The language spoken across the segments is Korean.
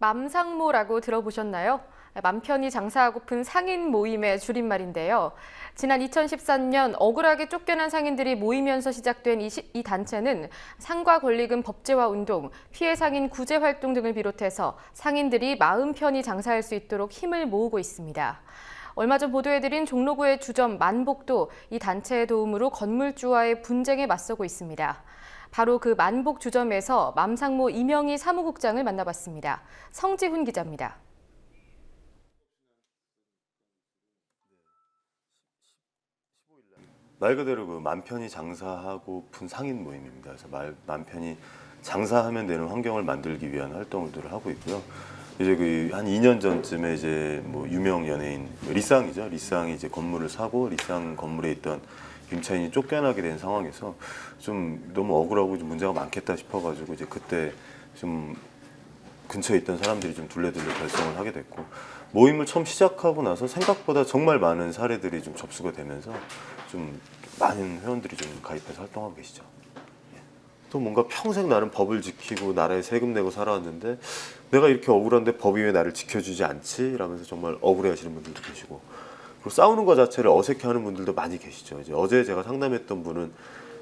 맘상모라고 들어보셨나요? 맘 편히 장사하고픈 상인 모임의 줄임말인데요. 지난 2013년 억울하게 쫓겨난 상인들이 모이면서 시작된 이 단체는 상가 권리금 법제화 운동, 피해 상인 구제 활동 등을 비롯해서 상인들이 마음 편히 장사할 수 있도록 힘을 모으고 있습니다. 얼마 전 보도해드린 종로구의 주점 만복도 이 단체의 도움으로 건물주와의 분쟁에 맞서고 있습니다. 바로 그 만복 주점에서 맘상모 이명희 사무국장을 만나봤습니다. 성지훈 기자입니다. 말 그대로 그 맘 편히 장사하고픈 상인 모임입니다. 그래서 맘 편히 장사하면 되는 환경을 만들기 위한 활동들을 하고 있고요. 이제 그 한 2년 전쯤에 이제 뭐 유명 연예인 리쌍이죠. 리쌍이 이제 건물을 사고 리쌍 건물에 있던 임차인이 쫓겨나게 된 상황에서 좀 너무 억울하고 좀 문제가 많겠다 싶어가지고 이제 그때 좀 근처에 있던 사람들이 좀 둘레둘레 결성을 하게 됐고, 모임을 처음 시작하고 나서 생각보다 정말 많은 사례들이 좀 접수가 되면서 좀 많은 회원들이 좀 가입해서 활동하고 계시죠. 또 뭔가 평생 나는 법을 지키고 나라에 세금 내고 살아왔는데 내가 이렇게 억울한데 법이 왜 나를 지켜주지 않지? 라면서 정말 억울해하시는 분들도 계시고, 그리고 싸우는 것 자체를 어색해하는 분들도 많이 계시죠. 이제 어제 제가 상담했던 분은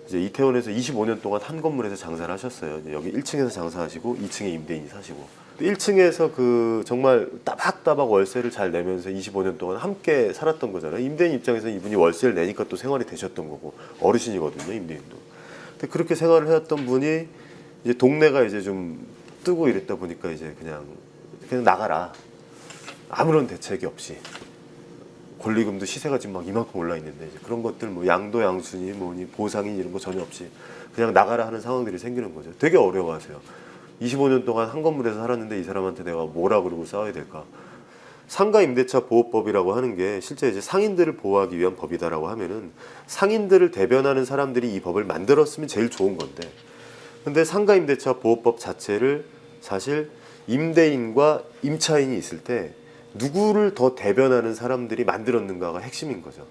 이제 이태원에서 25년 동안 한 건물에서 장사를 하셨어요. 이제 여기 1층에서 장사하시고 2층에 임대인이 사시고, 1층에서 그 정말 따박따박 월세를 잘 내면서 25년 동안 함께 살았던 거잖아요. 임대인 입장에서 이분이 월세를 내니까 또 생활이 되셨던 거고, 어르신이거든요, 임대인도. 근데 그렇게 생활을 해왔던 분이 이제 동네가 이제 좀 뜨고 이랬다 보니까 이제 그냥 나가라, 아무런 대책이 없이. 권리금도 시세가 지금 막 이만큼 올라 있는데 이제 그런 것들 뭐 양도 양순이 뭐니 보상이 이런 거 전혀 없이 그냥 나가라 하는 상황들이 생기는 거죠. 되게 어려워하세요. 25년 동안 한 건물에서 살았는데 이 사람한테 내가 뭐라 그러고 싸워야 될까? 상가 임대차 보호법이라고 하는 게 실제 이제 상인들을 보호하기 위한 법이다라고 하면은 상인들을 대변하는 사람들이 이 법을 만들었으면 제일 좋은 건데, 근데 상가 임대차 보호법 자체를 사실 임대인과 임차인이 있을 때 누구를 더 대변하는 사람들이 만들었는가가 핵심인 거죠.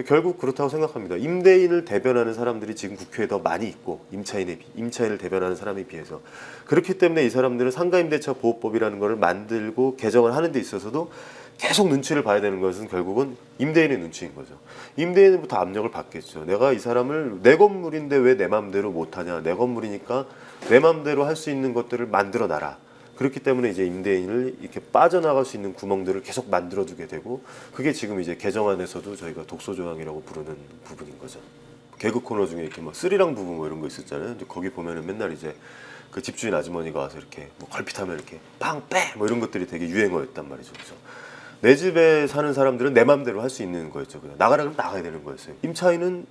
결국 그렇다고 생각합니다. 임대인을 대변하는 사람들이 지금 국회에 더 많이 있고 임차인을 대변하는 사람에 비해서, 그렇기 때문에 이 사람들은 상가임대차 보호법이라는 것을 만들고 개정을 하는 데 있어서도 계속 눈치를 봐야 되는 것은 결국은 임대인의 눈치인 거죠. 임대인부터 압력을 받겠죠. 내가 이 사람을 내 건물인데 왜 내 맘대로 못하냐, 내 건물이니까 내 맘대로 할 수 있는 것들을 만들어 놔라. 그렇기 때문에 이제 임대인을 이렇게 빠져나갈 수 있는 구멍들을 계속 만들어두게 되고, 그게 지금 이제 개정안에서도 저희가 독소조항이라고 부르는 부분인 거죠. 개그 코너 중에 이렇게 막 스리랑 부부 뭐 이런 거 있었잖아요. 근데 거기 보면은 맨날 이제 그 집주인 아주머니가 와서 이렇게 뭐 걸핏하면 이렇게 팡 빼 뭐 이런 것들이 되게 유행어였단 말이죠. 그래서 내 집에 사는 사람들은 내 맘대로 할 수 있는 거였죠. 그냥 나가라 그러면 나가야 되는 거였어요. 임차인은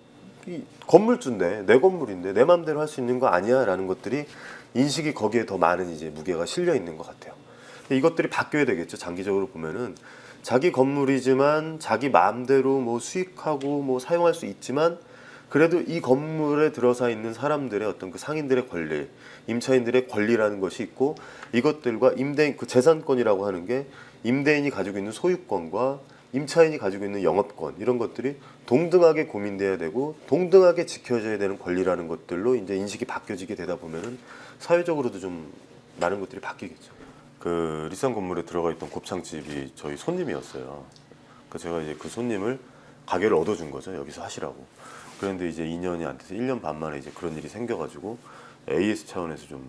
이 건물주인데 내 건물인데 내 맘대로 할 수 있는 거 아니야 라는 것들이 인식이 거기에 더 많은 이제 무게가 실려 있는 것 같아요. 근데 이것들이 바뀌어야 되겠죠. 장기적으로 보면은 자기 건물이지만 자기 마음대로 뭐 수익하고 뭐 사용할 수 있지만, 그래도 이 건물에 들어서 있는 사람들의 어떤 그 상인들의 권리, 임차인들의 권리라는 것이 있고, 이것들과 임대인 그 재산권이라고 하는 게 임대인이 가지고 있는 소유권과 임차인이 가지고 있는 영업권, 이런 것들이 동등하게 고민돼야 되고 동등하게 지켜져야 되는 권리라는 것들로 이제 인식이 바뀌어지게 되다 보면은 사회적으로도 좀 많은 것들이 바뀌겠죠. 그 리쌍 건물에 들어가 있던 곱창집이 저희 손님이었어요. 그 제가 이제 그 손님을 가게를 얻어준 거죠. 여기서 하시라고. 그런데 이제 2년이 안 돼서 1년 반 만에 이제 그런 일이 생겨가지고 AS 차원에서 좀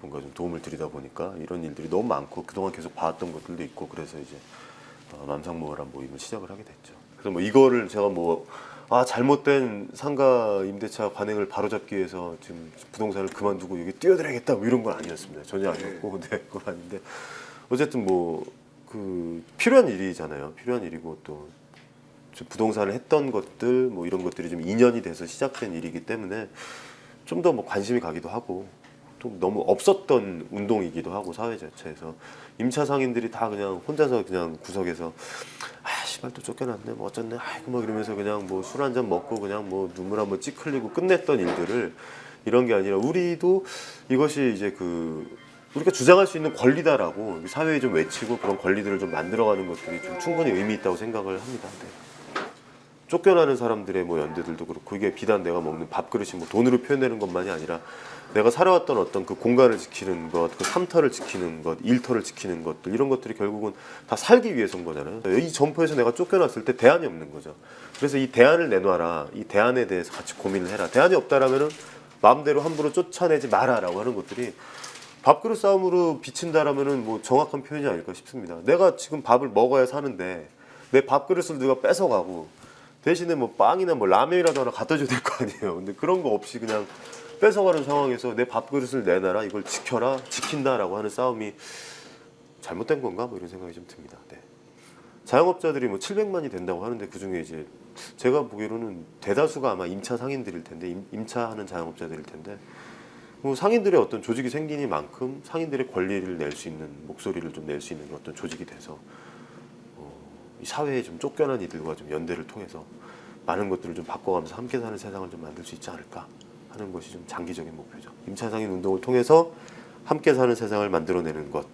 뭔가 좀 도움을 드리다 보니까 이런 일들이 너무 많고 그동안 계속 봐왔던 것들도 있고, 그래서 이제 맘상모라는 모임을 시작을 하게 됐죠. 그래서 뭐 이거를 제가 뭐 잘못된 상가 임대차 관행을 바로잡기 위해서 지금 부동산을 그만두고 여기 뛰어들어야겠다 뭐 이런 건 아니었습니다. 전혀 아니었고, 네, 그건 아닌데 어쨌든 뭐 그 필요한 일이잖아요. 필요한 일이고 또 부동산을 했던 것들 뭐 이런 것들이 좀 인연이 돼서 시작된 일이기 때문에 좀 더 뭐 관심이 가기도 하고, 또 너무 없었던 운동이기도 하고, 사회 자체에서 임차 상인들이 다 그냥 혼자서 그냥 구석에서 씨발 또 쫓겨났네 뭐 어쩌네 아이고 막 이러면서 그냥 뭐 술 한 잔 먹고 그냥 뭐 눈물 한번 찌 흘리고 끝냈던 일들을, 이런 게 아니라 우리도 이것이 이제 그 우리가 주장할 수 있는 권리다라고 사회에 좀 외치고 그런 권리들을 좀 만들어가는 것들이 좀 충분히 의미 있다고 생각을 합니다. 네. 쫓겨나는 사람들의 뭐 연대들도 그렇고 이게 비단 내가 먹는 밥그릇이 뭐 돈으로 표현되는 것만이 아니라 내가 살아왔던 어떤 그 공간을 지키는 것, 그 삼터를 지키는 것, 일터를 지키는 것들 이런 것들이 결국은 다 살기 위해서인 거잖아요. 이 점포에서 내가 쫓겨났을 때 대안이 없는 거죠. 그래서 이 대안을 내놔라. 이 대안에 대해서 같이 고민을 해라. 대안이 없다라면은 마음대로 함부로 쫓아내지 마라라고 하는 것들이 밥그릇 싸움으로 비친다라면은 뭐 정확한 표현이 아닐까 싶습니다. 내가 지금 밥을 먹어야 사는데 내 밥그릇을 누가 뺏어가고 대신에 뭐 빵이나 뭐 라면이라도 하나 갖다 줘야 될 거 아니에요. 근데 그런 거 없이 그냥 뺏어가는 상황에서 내 밥그릇을 내놔라, 이걸 지켜라, 지킨다라고 하는 싸움이 잘못된 건가? 뭐 이런 생각이 좀 듭니다. 네. 자영업자들이 뭐 700만이 된다고 하는데 그 중에 이제 제가 보기로는 대다수가 아마 임차 상인들일 텐데 임차하는 자영업자들일 텐데 뭐 상인들의 어떤 조직이 생기니만큼 상인들의 권리를 낼 수 있는 목소리를 좀 낼 수 있는 어떤 조직이 돼서 이 사회에 좀 쫓겨난 이들과 좀 연대를 통해서 많은 것들을 좀 바꿔가면서 함께 사는 세상을 좀 만들 수 있지 않을까 하는 것이 좀 장기적인 목표죠. 임차 상인 운동을 통해서 함께 사는 세상을 만들어내는 것.